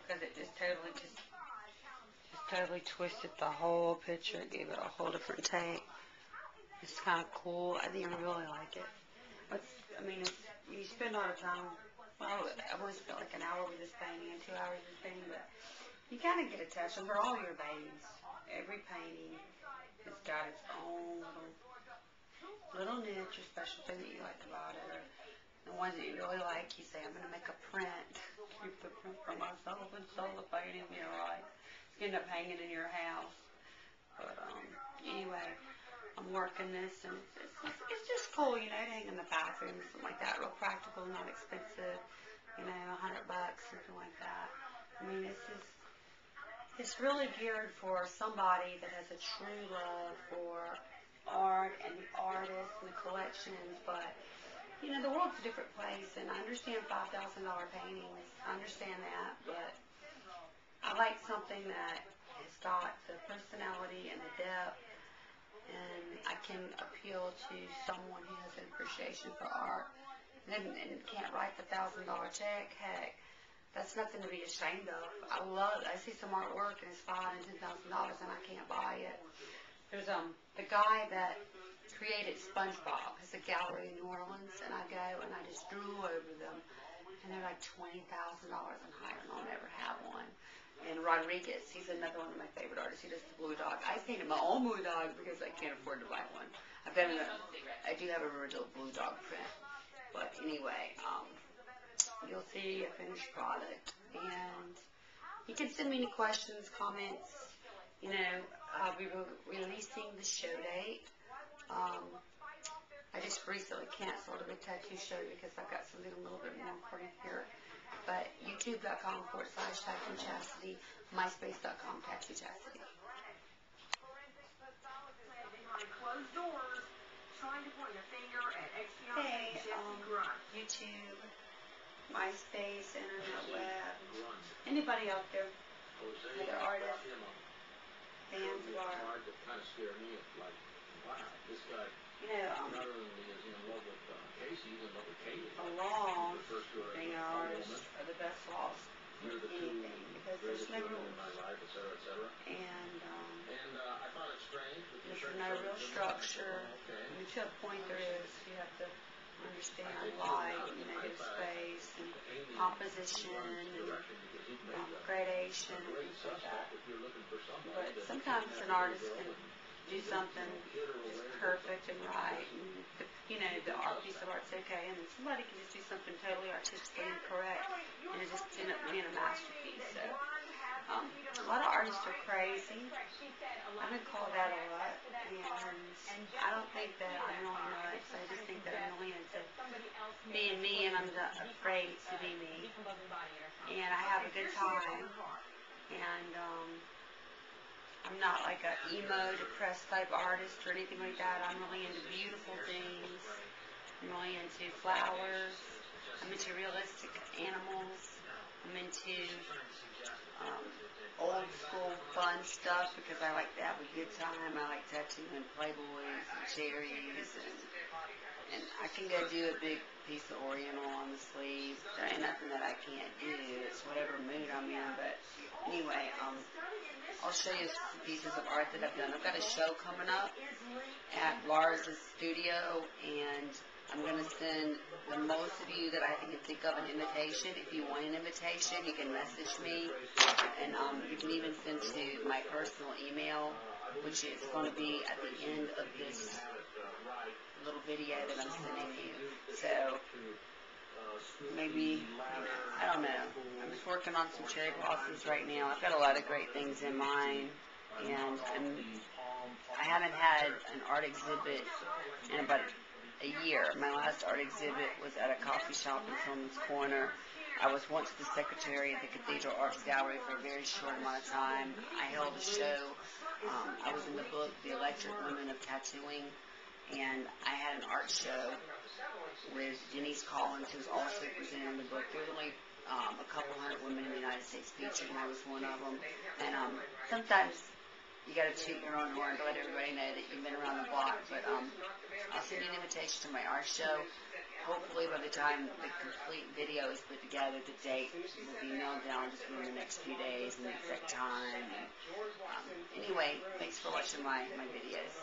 because it just totally twisted the whole picture. It gave it a whole different take. It's kind of cool. I think I really like it. You spend a lot of time. Well, I've only spent like an hour with this painting and 2 hours with this painting, but you kind of get attached to them. They're all your babies. Every painting has got its own little niche or special thing that you like about it. Or the ones that you really like, you say, I'm going to make a print. Keep the print for myself and sell the painting, you know, like, you end up hanging in your house. But, anyway, I'm working this, and it's just cool, you know, to hang in the bathroom, something like that, real practical, not expensive, you know, $100, something like that. I mean, it's really geared for somebody that has a true love for art and the artists and the collections, but, you know, the world's a different place, and I understand $5,000 paintings, I understand that, but I like something that has got the personality and the depth, and I can appeal to someone who has an appreciation for art and can't write the $1,000 check. Heck, that's nothing to be ashamed of. I see some artwork and it's $5,000 and $10,000 and I can't buy it. There's the guy that created SpongeBob has a gallery in New Orleans, and I go and I just drool over them, and they're like $20,000 and higher, and I'll never have one. And Rodriguez, he's another one of my favorite artists. He does the blue dog. I painted my own blue dog because I can't afford to buy one. I do have a original blue dog print. But anyway, you'll see a finished product. And you can send me any questions, comments. You know, I'll be releasing the show date. I just recently canceled a big tattoo show because I've got something a little bit more important here. But youtube.com/tattoo Chassity, myspace.com/tattoo Chassity. Hey, YouTube, MySpace, Internet Web, anybody out there, other artists, fans of art. You know, laws being an artist are the best laws for anything because there's no rules. And there's no real structure. I mean, to a point there is. You have to understand light, negative space, and composition, and gradation, and things like that. But sometimes an artist can do something just perfect and right, and the art piece of art's okay, and then somebody can just do something totally artistically incorrect, and it just end up being a masterpiece. So, a lot of artists are crazy. I've been called that a lot, and I don't think that I'm really nuts. I just think that I'm really into being me, and I'm not afraid to be me, and I have a good time, and I'm not like an emo, depressed type artist or anything like that. I'm really into beautiful things. I'm really into flowers. I'm into realistic animals. I'm into old school fun stuff because I like to have a good time. I like tattooing Playboys and cherries, and I can go do a big piece of oriental on the sleeve. There ain't nothing that I can't do. It's whatever mood I'm in. But anyway, I'll show you some pieces of art that I've done. I've got a show coming up at Lars' studio, and I'm going to send the most of you that I can think of an invitation. If you want an invitation, you can message me, and you can even send to my personal email, which is going to be at the end of this little video that I'm sending you. So maybe, I don't know. I'm just working on some cherry blossoms right now. I've got a lot of great things in mind, and I haven't had an art exhibit in about a year. My last art exhibit was at a coffee shop in Tillman's Corner. I was once the secretary of the Cathedral Arts Gallery for a very short amount of time. I held a show. I was in the book, The Electric Women of Tattooing, and I had an art show with Denise Collins, who's also presenting the book. There was only a couple hundred women in the United States featured, and I was one of them. And sometimes you got to toot your own horn to let everybody know that you've been around the block. But I'll send you an invitation to my art show. hopefully by the time the complete video is put together, the date will be nailed down just within the next few days and the exact time. And, anyway, thanks for watching my videos.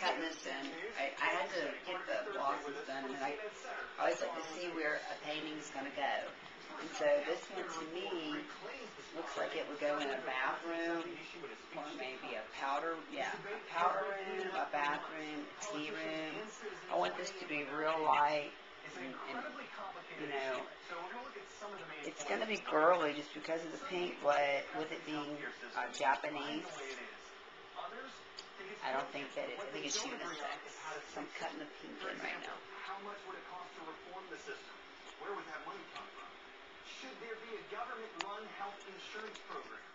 Cutting this in. I had to get the glosses done, and I always like to see where a painting's going to go. And so this one, to me, looks like it would go in a bathroom, or maybe a powder room, a bathroom, a tea room. I want this to be real light, and you know, it's going to be girly just because of the pink, but with it being Japanese, I don't think that I think it's unisex. So I'm cutting the pink in right now. How much would it cost to reform the system? Where would that money come from? Should there be a government-run health insurance program?